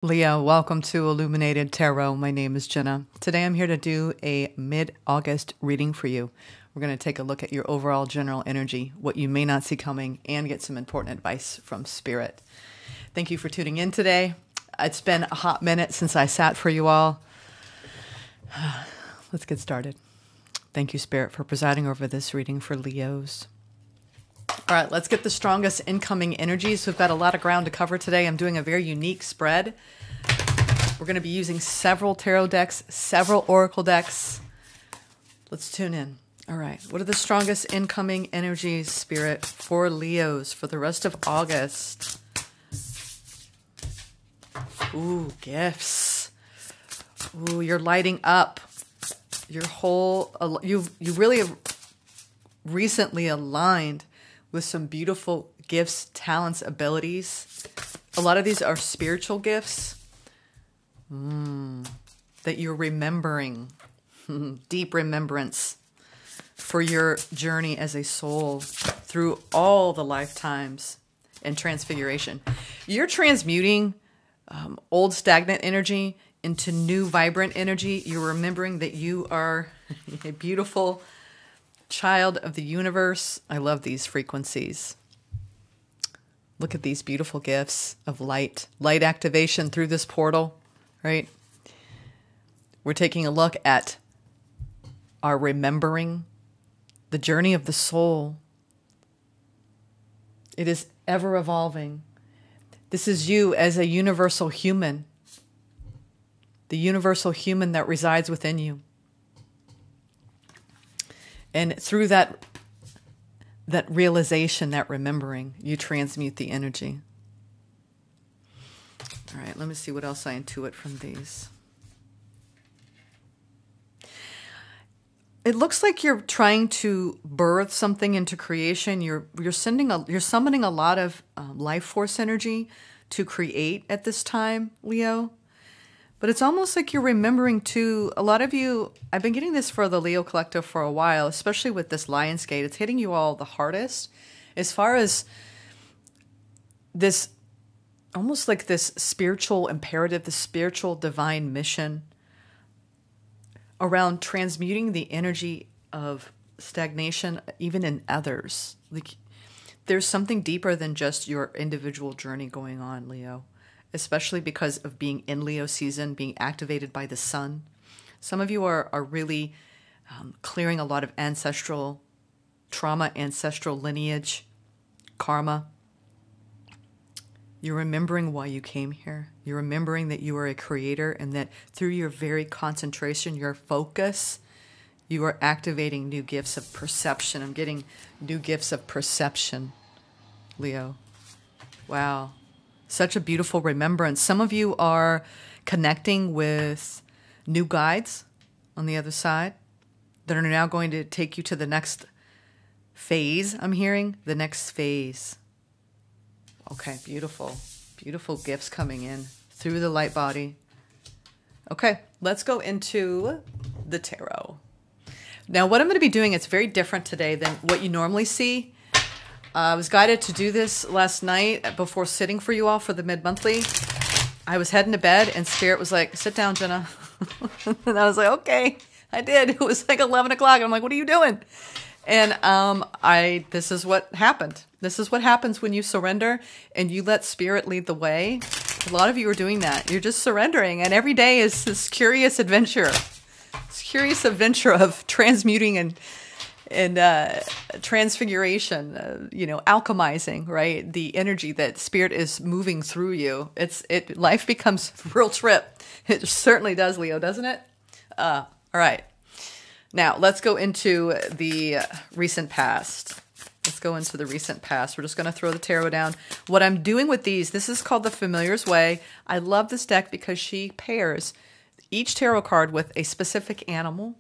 Leo, welcome to Illuminated Tarot. My name is Jenna. Today I'm here to do a mid-August reading for you. We're going to take a look at your overall general energy, what you may not see coming, and get some important advice from Spirit. Thank you for tuning in today. It's been a hot minute since I sat for you all. Let's get started. Thank you, Spirit, for presiding over this reading for Leos. All right, let's get the strongest incoming energies. We've got a lot of ground to cover today. I'm doing a very unique spread. We're going to be using several tarot decks, several oracle decks. Let's tune in. All right, what are the strongest incoming energies, Spirit, for Leos for the rest of August? Ooh, gifts. Ooh, you're lighting up. Your whole, you really have recently aligned with some beautiful gifts, talents, abilities. A lot of these are spiritual gifts that you're remembering, deep remembrance for your journey as a soul through all the lifetimes and transfiguration. You're transmuting old stagnant energy into new vibrant energy. You're remembering that you are a beautiful child of the universe. I love these frequencies. Look at these beautiful gifts of light activation through this portal, right? We're taking a look at our remembering the journey of the soul. It is ever evolving. This is you as a universal human, the universal human that resides within you. And through that realization, that remembering, you transmute the energy. All right, let me see what else I intuit from these. It looks like you're trying to birth something into creation. You're summoning a lot of life force energy to create at this time, Leo. But it's almost like you're remembering too, a lot of you, I've been getting this for the Leo Collective for a while, especially with this Lion's Gate. It's hitting you all the hardest as far as this, almost like this spiritual imperative, the spiritual divine mission around transmuting the energy of stagnation, even in others. Like, there's something deeper than just your individual journey going on, Leo. Especially because of being in Leo season, being activated by the sun. Some of you are really clearing a lot of ancestral trauma, ancestral lineage, karma. You're remembering why you came here. You're remembering that you are a creator and that through your very concentration, your focus, you are activating new gifts of perception. I'm getting new gifts of perception, Leo. Wow. Such a beautiful remembrance. Some of you are connecting with new guides on the other side that are now going to take you to the next phase. I'm hearing the next phase. Okay, beautiful. Beautiful gifts coming in through the light body. Okay, let's go into the tarot. Now, what I'm going to be doing, it's very different today than what you normally see. I was guided to do this last night before sitting for you all for the mid-monthly. I was heading to bed and Spirit was like, sit down, Jenna. And I was like, okay, I did. It was like 11 o'clock. I'm like, what are you doing? And this is what happened. This is what happens when you surrender and you let Spirit lead the way. A lot of you are doing that. You're just surrendering. And every day is this curious adventure. This curious adventure of transmuting and transfiguration, alchemizing, right? The energy that Spirit is moving through you. Life becomes a real trip. It certainly does, Leo, doesn't it? All right. Now, let's go into the recent past. We're just going to throw the tarot down. What I'm doing with these, this is called the Familiar's Way. I love this deck because she pairs each tarot card with a specific animal.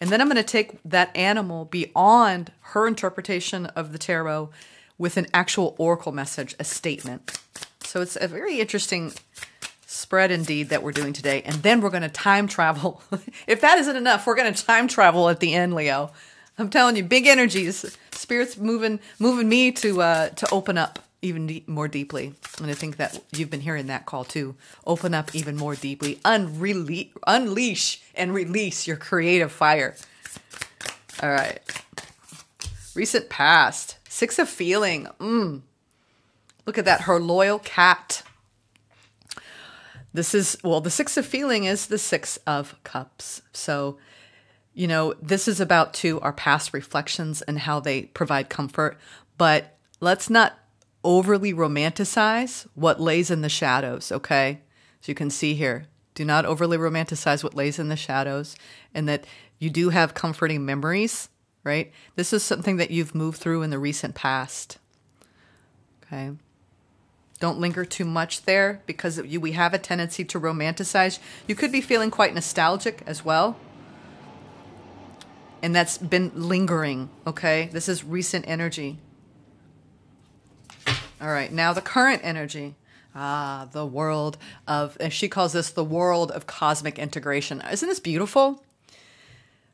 And then I'm going to take that animal beyond her interpretation of the tarot with an actual oracle message, a statement. So it's a very interesting spread indeed that we're doing today. And then we're going to time travel. If that isn't enough, we're going to time travel at the end, Leo. I'm telling you, big energies. Spirit's moving me to open up even more deeply. And I think that you've been hearing that call too. Open up even more deeply. Unleash and release your creative fire. All right. Recent past. Six of feeling. Look at that. Her loyal cat. This is, well, the Six of feeling is the Six of Cups. So, you know, this is about too our past reflections and how they provide comfort. But let's not overly romanticize what lays in the shadows, okay? As you can see here, do not overly romanticize what lays in the shadows, and that you do have comforting memories, right? This is something that you've moved through in the recent past, okay? Don't linger too much there, because we have a tendency to romanticize. You could be feeling quite nostalgic as well, and that's been lingering, okay? This is recent energy. All right, now the current energy. The world of, and she calls this the world of cosmic integration. Isn't this beautiful?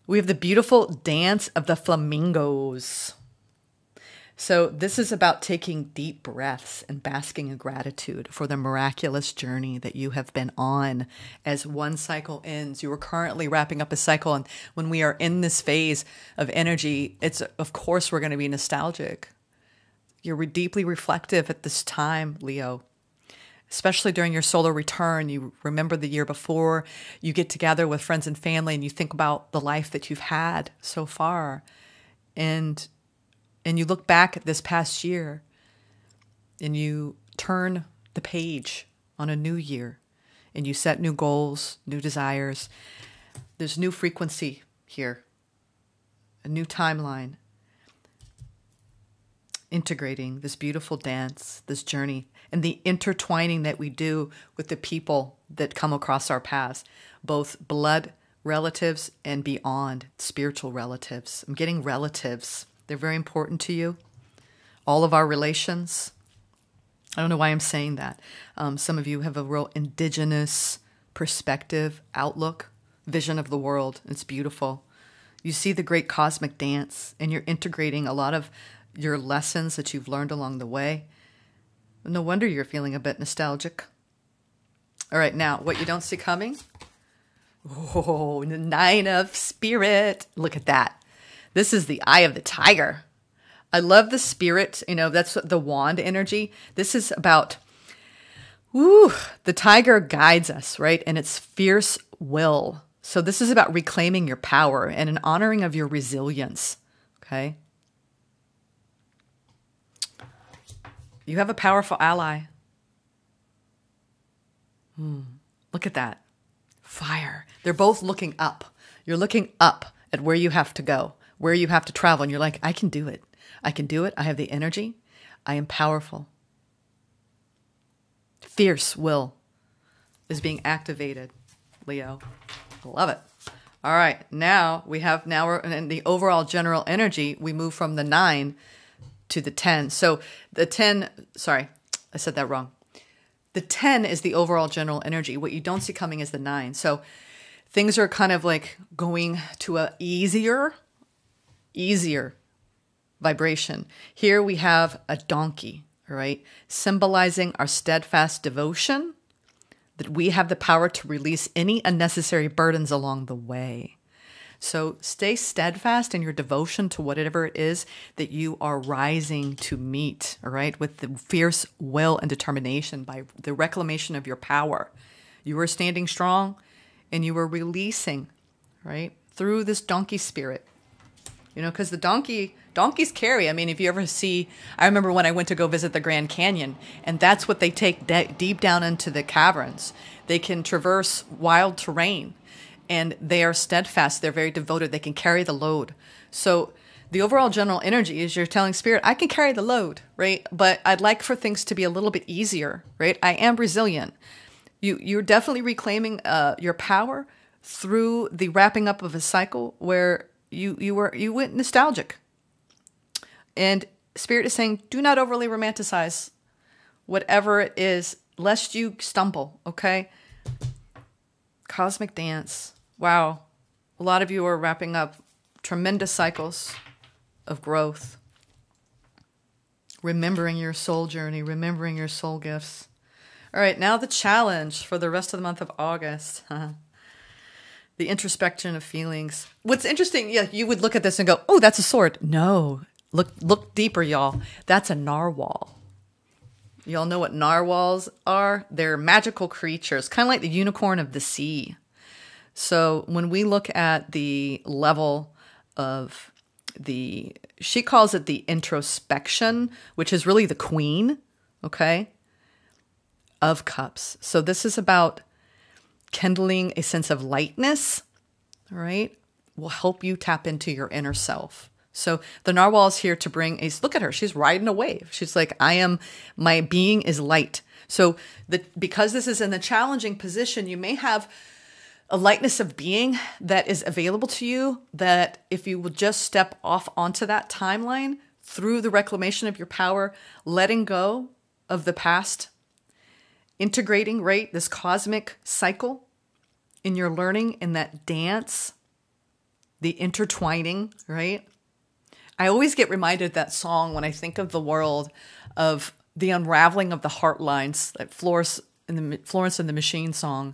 We have the beautiful dance of the flamingos. So this is about taking deep breaths and basking in gratitude for the miraculous journey that you have been on as one cycle ends. You are currently wrapping up a cycle. And when we are in this phase of energy, it's, of course, we're going to be nostalgic. You're deeply reflective at this time, Leo. Especially during your solar return, you remember the year before, you get together with friends and family and you think about the life that you've had so far. And you look back at this past year and you turn the page on a new year and you set new goals, new desires. There's new frequency here, a new timeline. Integrating this beautiful dance, this journey, and the intertwining that we do with the people that come across our paths, both blood relatives and beyond, spiritual relatives. I'm getting relatives. They're very important to you. All of our relations. I don't know why I'm saying that. Some of you have a real indigenous perspective, outlook, vision of the world. It's beautiful. You see the great cosmic dance, and you're integrating a lot of your lessons that you've learned along the way. No wonder you're feeling a bit nostalgic. All right, now, what you don't see coming? Oh, the Nine of Spirit. Look at that. This is the Eye of the Tiger. I love the spirit. You know, that's the wand energy. This is about, the tiger guides us, right? And it's fierce will. So this is about reclaiming your power and an honoring of your resilience, okay? You have a powerful ally. Look at that. Fire. They're both looking up. You're looking up at where you have to go, where you have to travel. And you're like, I can do it. I can do it. I have the energy. I am powerful. Fierce will is being activated, Leo. I love it. All right. Now we're in the overall general energy. We move from the 9 to the 10. So the 10, sorry, I said that wrong. The 10 is the overall general energy. What you don't see coming is the 9. So things are kind of like going to a easier vibration. Here we have a donkey, all right, symbolizing our steadfast devotion, that we have the power to release any unnecessary burdens along the way. So stay steadfast in your devotion to whatever it is that you are rising to meet, all right, with the fierce will and determination by the reclamation of your power. You are standing strong and you are releasing, right, through this donkey spirit. You know, because the donkeys carry. I mean, if you ever see, I remember when I went to go visit the Grand Canyon, and that's what they take deep down into the caverns. They can traverse wild terrain. And they are steadfast. They're very devoted. They can carry the load. So the overall general energy is you're telling spirit, I can carry the load, right? But I'd like for things to be a little bit easier, right? I am resilient. You're definitely reclaiming your power through the wrapping up of a cycle where you went nostalgic. And spirit is saying, do not overly romanticize whatever it is, lest you stumble, okay? Cosmic dance. Wow. A lot of you are wrapping up tremendous cycles of growth. Remembering your soul journey, remembering your soul gifts. All right, now the challenge for the rest of the month of August. The introspection of feelings. What's interesting, yeah, you would look at this and go, oh, that's a sword. No, look deeper, y'all. That's a narwhal. Y'all know what narwhals are? They're magical creatures, kind of like the unicorn of the sea. So when we look at the level of she calls it the introspection, which is really the queen, okay, of cups. So this is about kindling a sense of lightness, all right, will help you tap into your inner self. So the narwhal is here to bring look at her. She's riding a wave. She's like, my being is light. So because this is in the challenging position, you may have a lightness of being that is available to you, that if you will just step off onto that timeline through the reclamation of your power, letting go of the past, integrating, right, this cosmic cycle in your learning, in that dance, the intertwining, right? I always get reminded of that song when I think of the world, of the unraveling of the heart lines, that Florence and the Machine song,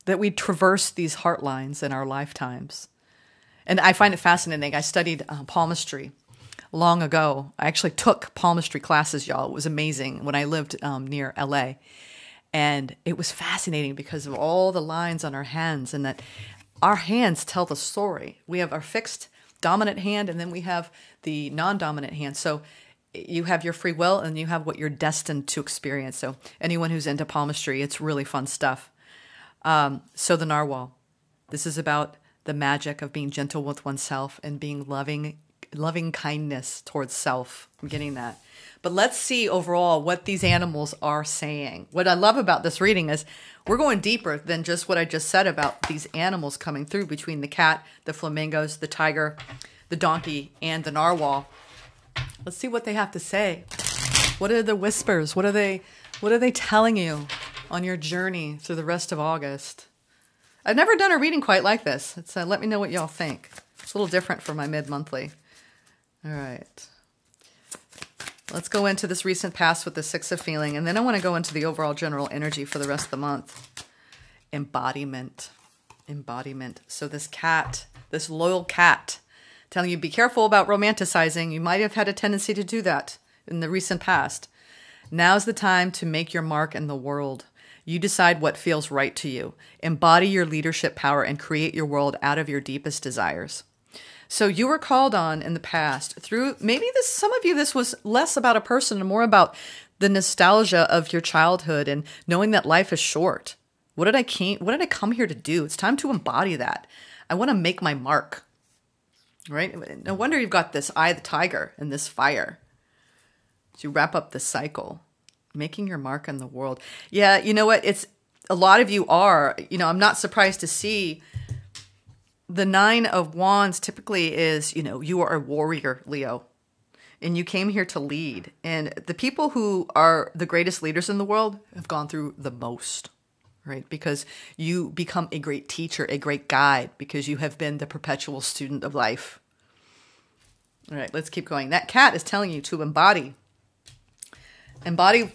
that we traverse these heart lines in our lifetimes. And I find it fascinating. I studied palmistry long ago. I actually took palmistry classes, y'all. It was amazing when I lived near LA. And it was fascinating because of all the lines on our hands, and that our hands tell the story. We have our fixed dominant hand, and then we have the non-dominant hand. So you have your free will, and you have what you're destined to experience. So anyone who's into palmistry, it's really fun stuff. So the narwhal, this is about the magic of being gentle with oneself and being loving kindness towards self. I'm getting that. But let's see overall what these animals are saying. What I love about this reading is we're going deeper than just what I just said about these animals coming through, between the cat, the flamingos, the tiger, the donkey, and the narwhal. Let's see what they have to say. What are the whispers? What are they telling you on your journey through the rest of August? I've never done a reading quite like this. Let me know what y'all think. It's a little different from my mid-monthly. All right. Let's go into this recent past with the Six of Feeling, and then I want to go into the overall general energy for the rest of the month. Embodiment. So this cat, this loyal cat, telling you be careful about romanticizing. You might have had a tendency to do that in the recent past. Now's the time to make your mark in the world. You decide what feels right to you. Embody your leadership power and create your world out of your deepest desires. So you were called on in the past through, maybe some of you, this was less about a person and more about the nostalgia of your childhood and knowing that life is short. What did I come here to do? It's time to embody that. I want to make my mark, right? No wonder you've got this eye of the tiger and this fire. To wrap up the cycle, making your mark in the world. Yeah, you know what? It's a lot of you are, I'm not surprised to see the Nine of Wands typically is, you are a warrior, Leo, and you came here to lead. And the people who are the greatest leaders in the world have gone through the most, right? Because you become a great teacher, a great guide, because you have been the perpetual student of life. All right, let's keep going. That cat is telling you to embody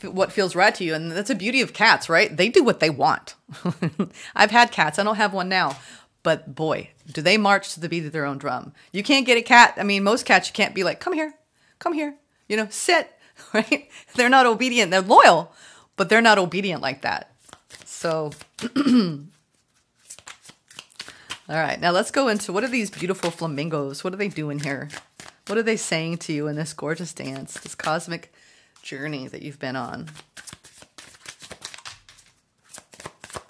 what feels right to you. And that's the beauty of cats, right? They do what they want. I've had cats. I don't have one now. But boy, do they march to the beat of their own drum. You can't get a cat. I mean, most cats, you can't be like, come here, sit, right? They're not obedient. They're loyal, but they're not obedient like that. So, all right, now let's go into what are these beautiful flamingos? What are they doing here? What are they saying to you in this gorgeous dance, this cosmic journey that you've been on?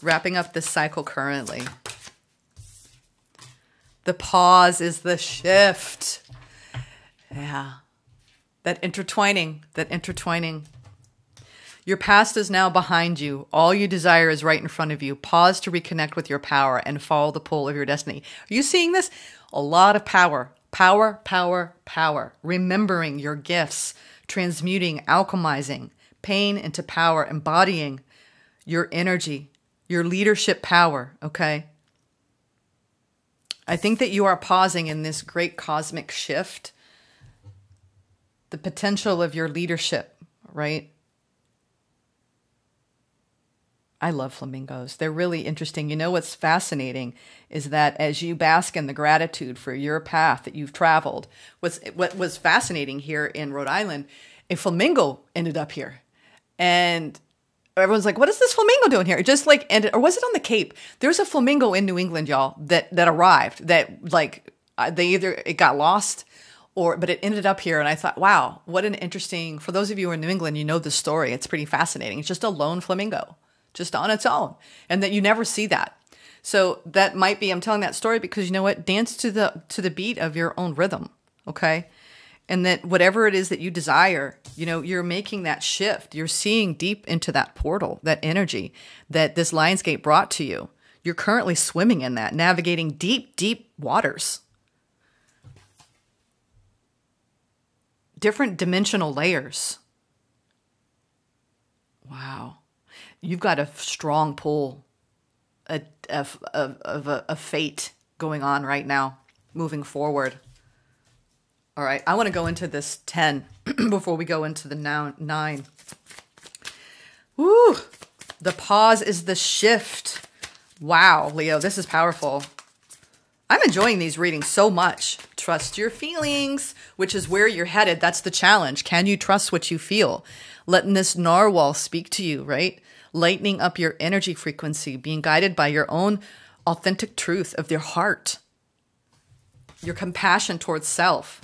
Wrapping up this cycle currently. The pause is the shift. Yeah. That intertwining. Your past is now behind you. All you desire is right in front of you. Pause to reconnect with your power and follow the pull of your destiny. Are you seeing this? A lot of power. Power. Remembering your gifts. Transmuting, alchemizing. Pain into power. Embodying your energy. Your leadership power. Okay? I think that you are pausing in this great cosmic shift the potential of your leadership, right? I love flamingos. They're really interesting. You know what's fascinating is that as you bask in the gratitude for your path that you've traveled, what was fascinating here in Rhode Island, a flamingo ended up here. And everyone's like, what is this flamingo doing here? It just like ended, or was it on the Cape? There's a flamingo in New England, y'all, that arrived, that like it got lost, but it ended up here. And I thought, wow, what an interesting, for those of you who are in New England, you know the story. It's pretty fascinating. It's just a lone flamingo, just on its own. And that you never see that. So that might be, I'm telling that story because you know what? Dance to the beat of your own rhythm. Okay. And that whatever it is that you desire, you know, you're making that shift. You're seeing deep into that portal, that energy that this Lionsgate brought to you. You're currently swimming in that, navigating deep, deep waters. Different dimensional layers. Wow. You've got a strong pull of a fate going on right now, moving forward. All right, I want to go into this 10 before we go into the 9. Woo! The pause is the shift. Wow, Leo, this is powerful. I'm enjoying these readings so much. Trust your feelings, which is where you're headed. That's the challenge. Can you trust what you feel? Letting this narwhal speak to you, right? Lightening up your energy frequency, being guided by your own authentic truth of your heart, your compassion towards self.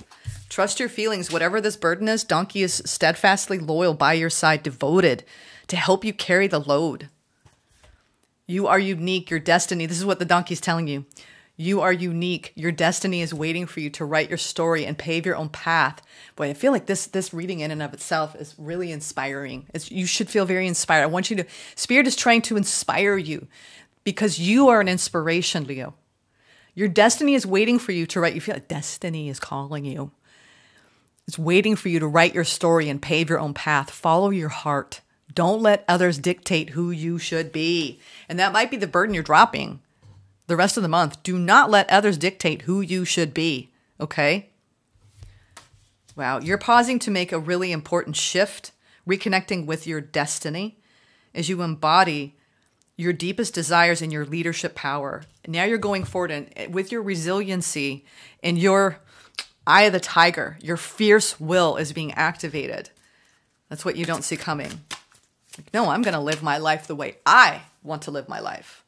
Trust your feelings. Whatever this burden is, Donkey is steadfastly loyal by your side, devoted to help you carry the load. You are unique. Your destiny, this is what the donkey's telling you. You are unique. Your destiny is waiting for you to write your story and pave your own path. Boy, I feel like this reading in and of itself is really inspiring. You should feel very inspired. I want you to, Spirit is trying to inspire you because you are an inspiration, Leo. Your destiny is waiting for you to write. You feel like destiny is calling you. It's waiting for you to write your story and pave your own path. Follow your heart. Don't let others dictate who you should be. And that might be the burden you're dropping the rest of the month. Do not let others dictate who you should be. Okay? Wow. You're pausing to make a really important shift, reconnecting with your destiny as you embody your deepest desires and your leadership power. Now you're going forward and with your resiliency and your eye of the tiger, your fierce will is being activated. That's what you don't see coming. Like, no, I'm going to live my life the way I want to live my life.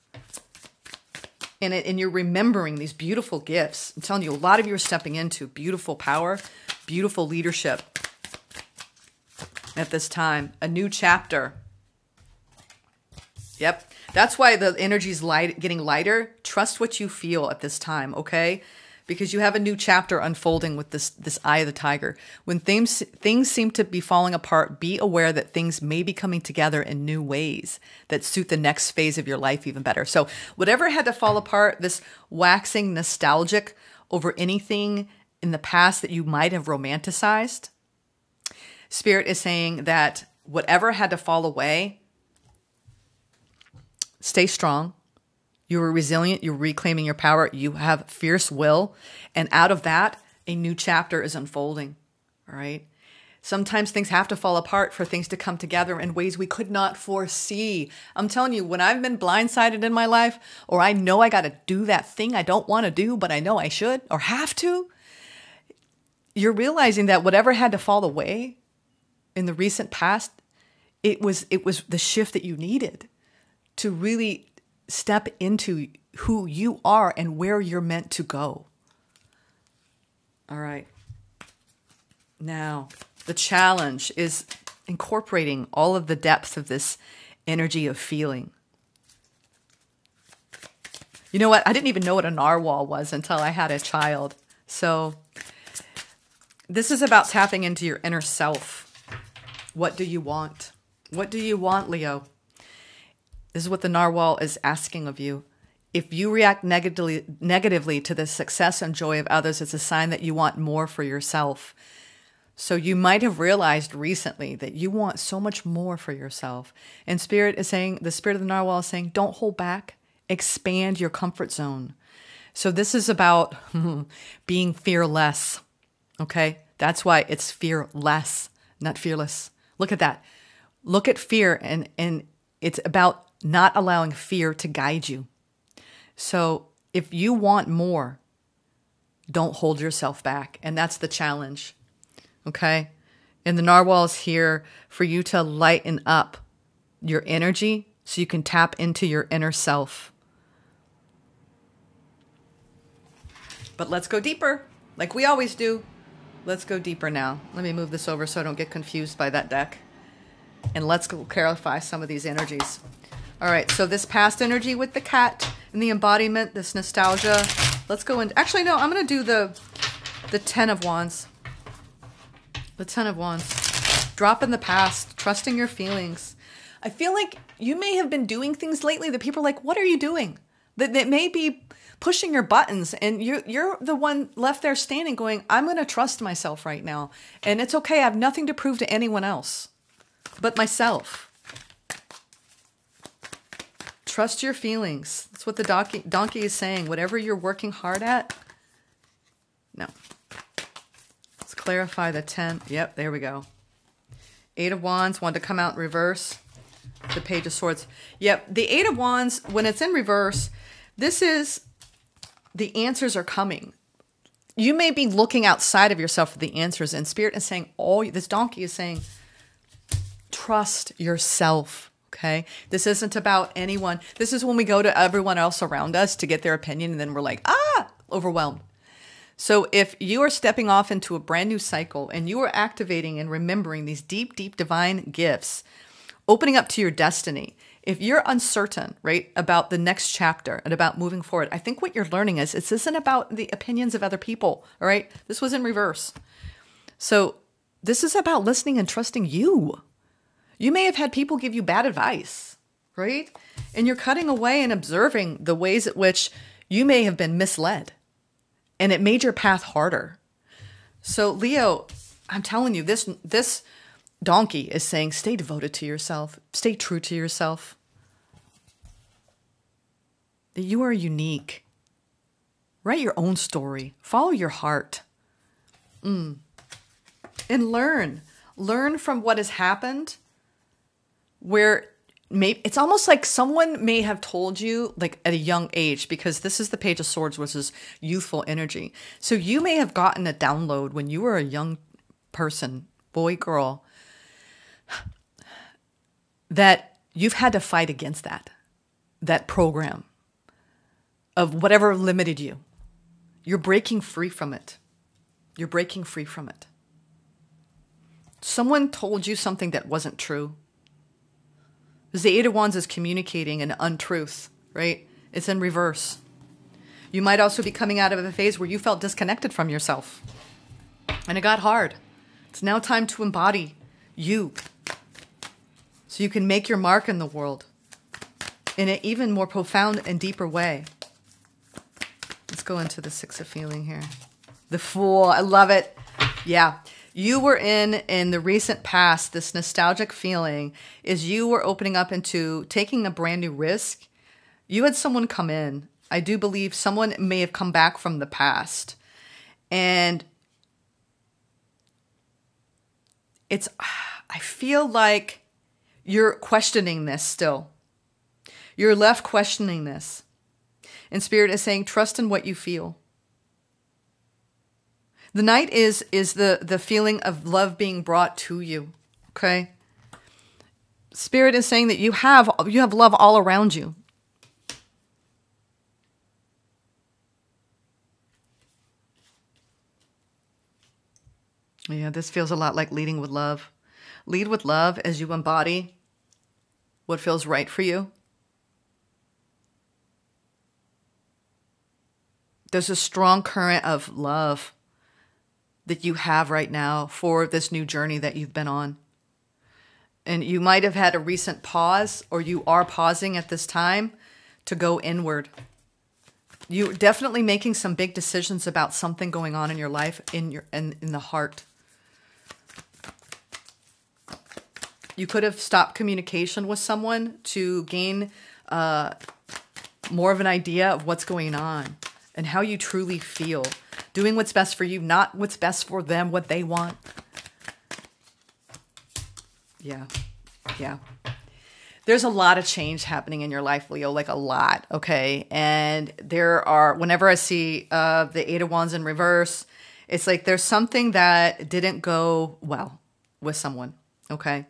And you're remembering these beautiful gifts. I'm telling you, a lot of you are stepping into beautiful power, beautiful leadership at this time. A new chapter. Yep. That's why the energy is getting lighter. Trust what you feel at this time, okay? Because you have a new chapter unfolding with this eye of the tiger. When things seem to be falling apart, be aware that things may be coming together in new ways that suit the next phase of your life even better. So whatever had to fall apart, this waxing nostalgic over anything in the past that you might have romanticized, Spirit is saying that whatever had to fall away, stay strong. You are resilient. You're reclaiming your power. You have fierce will. And out of that, a new chapter is unfolding. All right. Sometimes things have to fall apart for things to come together in ways we could not foresee. I'm telling you, when I've been blindsided in my life, or I know I got to do that thing I don't want to do, but I know I should or have to, you're realizing that whatever had to fall away in the recent past, it was the shift that you needed to really step into who you are and where you're meant to go. All right. Now, the challenge is incorporating all of the depth of this energy of feeling. You know what? I didn't even know what a narwhal was until I had a child. So this is about tapping into your inner self. What do you want? What do you want, Leo? This is what the narwhal is asking of you. If you react negatively to the success and joy of others, it's a sign that you want more for yourself. So you might have realized recently that you want so much more for yourself. And Spirit is saying, the Spirit of the narwhal is saying, don't hold back. Expand your comfort zone. So this is about being fearless. Okay? That's why it's fearless, not fearless. Look at that. Look at fear, and it's about not allowing fear to guide you. So if you want more, don't hold yourself back. And that's the challenge. Okay? And the narwhal is here for you to lighten up your energy so you can tap into your inner self. But let's go deeper, like we always do. Let's go deeper now. Let me move this over so I don't get confused by that deck. And let's go clarify some of these energies. All right, so this past energy with the cat and the embodiment, this nostalgia. Let's go in. Actually, no, I'm going to do the 10 of Wands. The 10 of Wands. Drop in the past, trusting your feelings. I feel like you may have been doing things lately that people are like, what are you doing? That may be pushing your buttons, and you're the one left there standing going, I'm going to trust myself right now. And it's okay. I have nothing to prove to anyone else but myself. Trust your feelings. That's what the donkey is saying. Whatever you're working hard at. No. Let's clarify the 10. Yep, there we go. 8 of Wands wanted to come out in reverse. The Page of Swords. Yep, the 8 of Wands, when it's in reverse, this is the answers are coming. You may be looking outside of yourself for the answers, and Spirit is saying, this donkey is saying, trust yourself. Okay. This isn't about anyone. This is when we go to everyone else around us to get their opinion, and then we're like, overwhelmed. So if you are stepping off into a brand new cycle and you are activating and remembering these deep, deep divine gifts, opening up to your destiny, if you're uncertain, right, about the next chapter and about moving forward, I think what you're learning is this isn't about the opinions of other people. All right. This was in reverse. So this is about listening and trusting you. You may have had people give you bad advice, right? And you're cutting away and observing the ways at which you may have been misled, and it made your path harder. So Leo, I'm telling you, this donkey is saying, stay devoted to yourself, stay true to yourself. That you are unique. Write your own story. Follow your heart. And learn. Learn from what has happened, where it's almost like someone may have told you, like at a young age, because this is the Page of Swords, which is youthful energy. So you may have gotten a download when you were a young person, boy, girl, that you've had to fight against that program of whatever limited you. You're breaking free from it. You're breaking free from it. Someone told you something that wasn't true. Because the 8 of Wands is communicating an untruth, right? It's in reverse. You might also be coming out of a phase where you felt disconnected from yourself. And it got hard. It's now time to embody you. So you can make your mark in the world in an even more profound and deeper way. Let's go into the 6 of feeling here. The Fool. I love it. Yeah. You were in the recent past, this nostalgic feeling is you were opening up into taking a brand new risk. You had someone come in. I do believe someone may have come back from the past. And I feel like you're questioning this still. You're left questioning this. And Spirit is saying, trust in what you feel. The Knight is the feeling of love being brought to you, okay? Spirit is saying that you have love all around you. Yeah, this feels a lot like leading with love. Lead with love as you embody what feels right for you. There's a strong current of love that you have right now for this new journey that you've been on. And you might have had a recent pause, or you are pausing at this time to go inward. You're definitely making some big decisions about something going on in your life, in the heart. You could have stopped communication with someone to gain more of an idea of what's going on. and how you truly feel. Doing what's best for you, not what's best for them, what they want. Yeah. Yeah. There's a lot of change happening in your life, Leo, like a lot, okay? And there are, whenever I see the Eight of Wands in reverse, it's like there's something that didn't go well with someone, okay?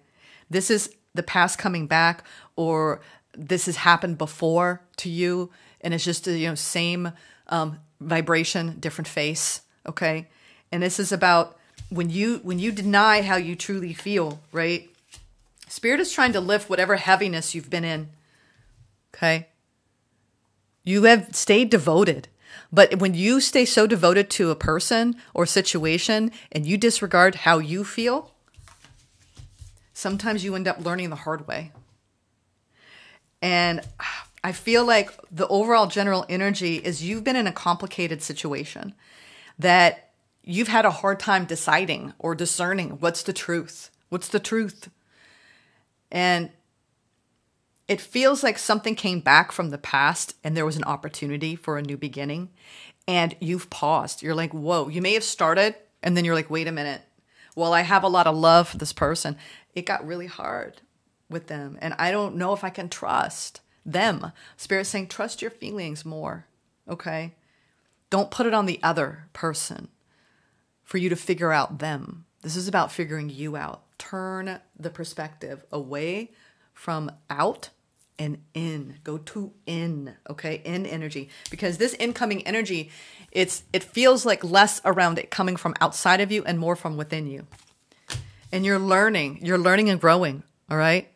This is the past coming back, or this has happened before to you, and it's just, same vibration, different face, okay? And this is about when you deny how you truly feel, right? Spirit is trying to lift whatever heaviness you've been in, okay? You have stayed devoted. But when you stay so devoted to a person or situation and you disregard how you feel, sometimes you end up learning the hard way. And I feel like the overall general energy is you've been in a complicated situation that you've had a hard time deciding or discerning what's the truth. What's the truth? And it feels like something came back from the past and there was an opportunity for a new beginning, and you've paused. You're like, whoa, you may have started, and then you're like, wait a minute. Well, I have a lot of love for this person. It got really hard with them, and I don't know if I can trust them. Spirit's saying, trust your feelings more, okay? Don't put it on the other person for you to figure out them. This is about figuring you out. Turn the perspective away from out and in. Go to in, okay? In energy. Because this incoming energy, it feels like less around it coming from outside of you and more from within you. And you're learning and growing, all right?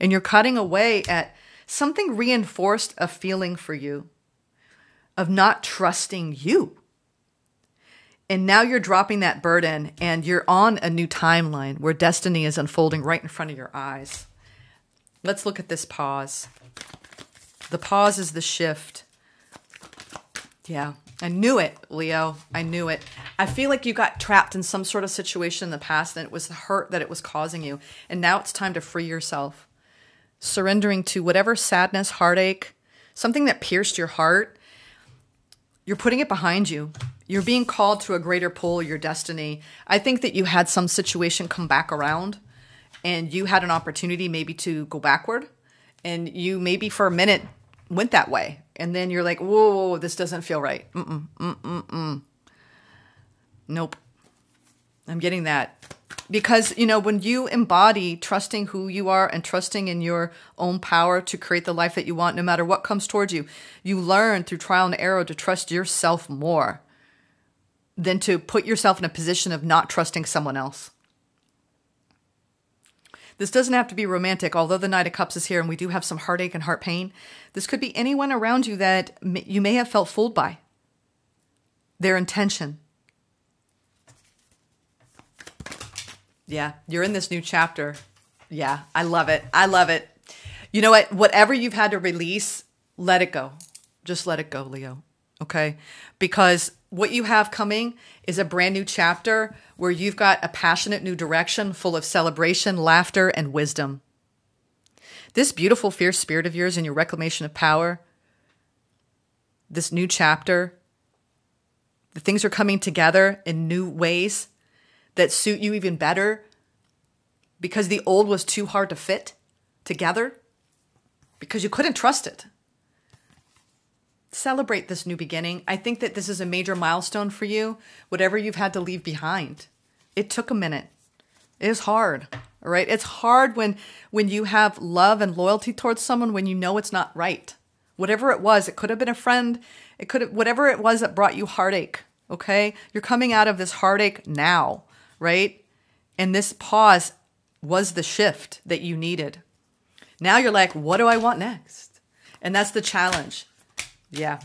And you're cutting away at something reinforced a feeling for you of not trusting you. And now you're dropping that burden and you're on a new timeline where destiny is unfolding right in front of your eyes. Let's look at this pause. The pause is the shift. Yeah, I knew it, Leo. I knew it. I feel like you got trapped in some sort of situation in the past and it was the hurt that it was causing you. And now it's time to free yourself. Surrendering to whatever sadness, heartache, something that pierced your heart. You're putting it behind you. You're being called to a greater pull, your destiny. I think that you had some situation come back around and you had an opportunity maybe to go backward, and you maybe for a minute went that way. And then you're like, whoa, this doesn't feel right. Nope. I'm getting that. Because, when you embody trusting who you are and trusting in your own power to create the life that you want, no matter what comes towards you, you learn through trial and error to trust yourself more than to put yourself in a position of not trusting someone else. This doesn't have to be romantic, although the Knight of Cups is here and we do have some heartache and heart pain. This could be anyone around you that you may have felt fooled by. Their intention. Yeah, you're in this new chapter. Yeah, I love it. I love it. You know what? Whatever you've had to release, let it go. Just let it go, Leo. Okay? Because what you have coming is a brand new chapter where you've got a passionate new direction full of celebration, laughter, and wisdom. This beautiful, fierce spirit of yours and your reclamation of power, this new chapter, the things are coming together in new ways that suit you even better because the old was too hard to fit together because you couldn't trust it. Celebrate this new beginning. I think that this is a major milestone for you, whatever you've had to leave behind. It took a minute. It is hard, all right? It's hard when you have love and loyalty towards someone when you know it's not right. Whatever it was, it could have been a friend. It could have, whatever it was that brought you heartache, okay? You're coming out of this heartache now, right? And this pause was the shift that you needed. Now you're like, what do I want next? And that's the challenge. Yeah.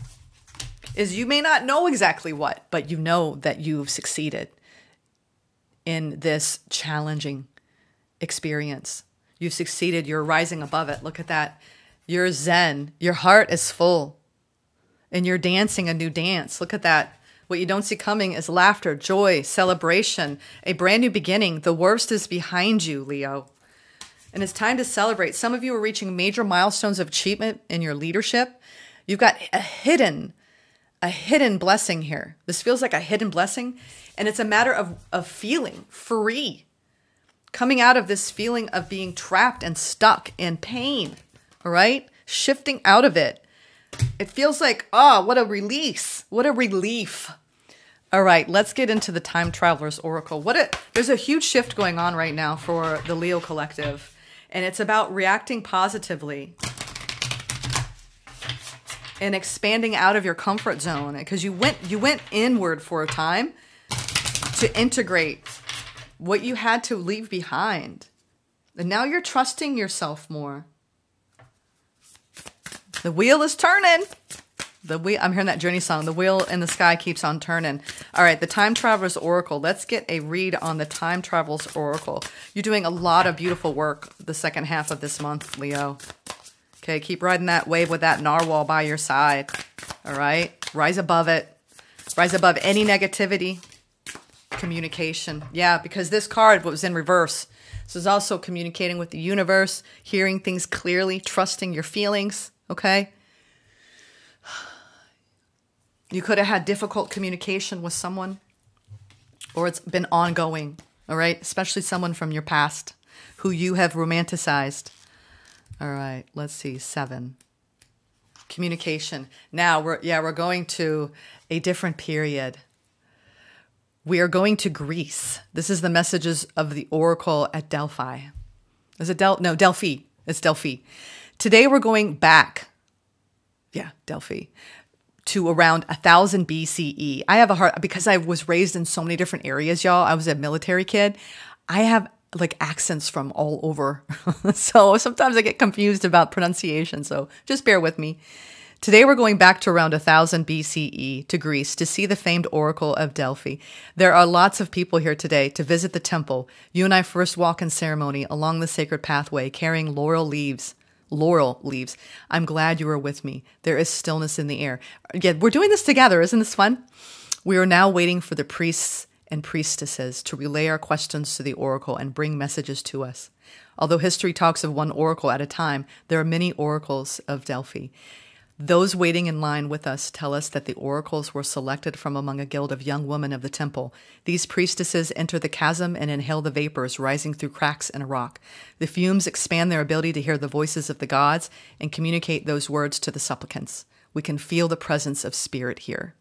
Is you may not know exactly what, but you know that you've succeeded in this challenging experience. You've succeeded. You're rising above it. Look at that. You're zen. Your heart is full. And you're dancing a new dance. Look at that. What you don't see coming is laughter, joy, celebration, a brand new beginning. The worst is behind you, Leo. And it's time to celebrate. Some of you are reaching major milestones of achievement in your leadership. You've got a hidden a hidden blessing here. This feels like a hidden blessing, and it's a matter of feeling free. Coming out of this feeling of being trapped and stuck in pain, all right? Shifting out of it. It feels like, oh, what a release. What a relief. All right, let's get into the Time Traveler's Oracle. There's a huge shift going on right now for the Leo collective, and it's about reacting positively and expanding out of your comfort zone, because you went inward for a time to integrate what you had to leave behind. And now you're trusting yourself more. The wheel is turning. I'm hearing that Journey song. The wheel in the sky keeps on turning. All right, the Time Traveler's Oracle. Let's get a read on the Time Traveler's Oracle. You're doing a lot of beautiful work the second half of this month, Leo. Okay, keep riding that wave with that narwhal by your side. All right, rise above it. Rise above any negativity. Communication. Yeah, because this card was in reverse. This is also communicating with the universe, hearing things clearly, trusting your feelings. Okay? You could have had difficult communication with someone, or it's been ongoing. All right? Especially someone from your past who you have romanticized. All right, let's see. 7. Communication. Now we're going to a different period. We are going to Greece. This is the messages of the Oracle at Delphi. Is it Delphi? It's Delphi. Today we're going back. Yeah, Delphi. To around 1000 BCE. I have a heart, because I was raised in so many different areas, y'all. I was a military kid. I have like accents from all over. So sometimes I get confused about pronunciation. So just bear with me. Today we're going back to around 1000 BCE to Greece to see the famed Oracle of Delphi. There are lots of people here today to visit the temple. You and I first walk in ceremony along the sacred pathway carrying laurel leaves. I'm glad you were with me. There is stillness in the air. Yeah, we're doing this together. Isn't this fun? We are now waiting for the priests and priestesses to relay our questions to the oracle and bring messages to us. Although history talks of one oracle at a time, there are many oracles of Delphi. Those waiting in line with us tell us that the oracles were selected from among a guild of young women of the temple. These priestesses enter the chasm and inhale the vapors rising through cracks in a rock. The fumes expand their ability to hear the voices of the gods and communicate those words to the supplicants. We can feel the presence of spirit here.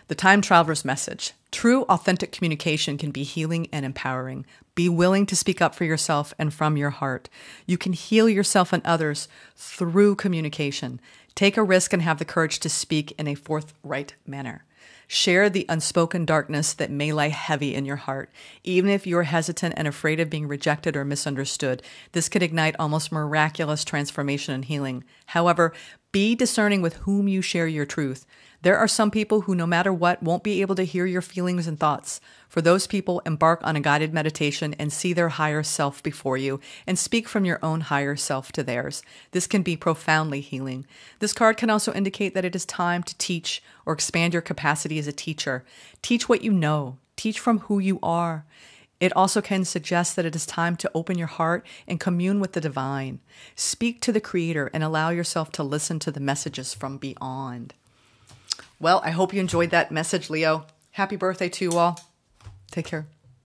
The Time Traveler's message. True, authentic communication can be healing and empowering. Be willing to speak up for yourself and from your heart. You can heal yourself and others through communication. Take a risk and have the courage to speak in a forthright manner. Share the unspoken darkness that may lie heavy in your heart. Even if you are hesitant and afraid of being rejected or misunderstood, this could ignite almost miraculous transformation and healing. However, be discerning with whom you share your truth. There are some people who, no matter what, won't be able to hear your feelings and thoughts. For those people, embark on a guided meditation and see their higher self before you and speak from your own higher self to theirs. This can be profoundly healing. This card can also indicate that it is time to teach or expand your capacity as a teacher. Teach what you know. Teach from who you are. It also can suggest that it is time to open your heart and commune with the divine. Speak to the Creator and allow yourself to listen to the messages from beyond. Well, I hope you enjoyed that message, Leo. Happy birthday to you all. Take care.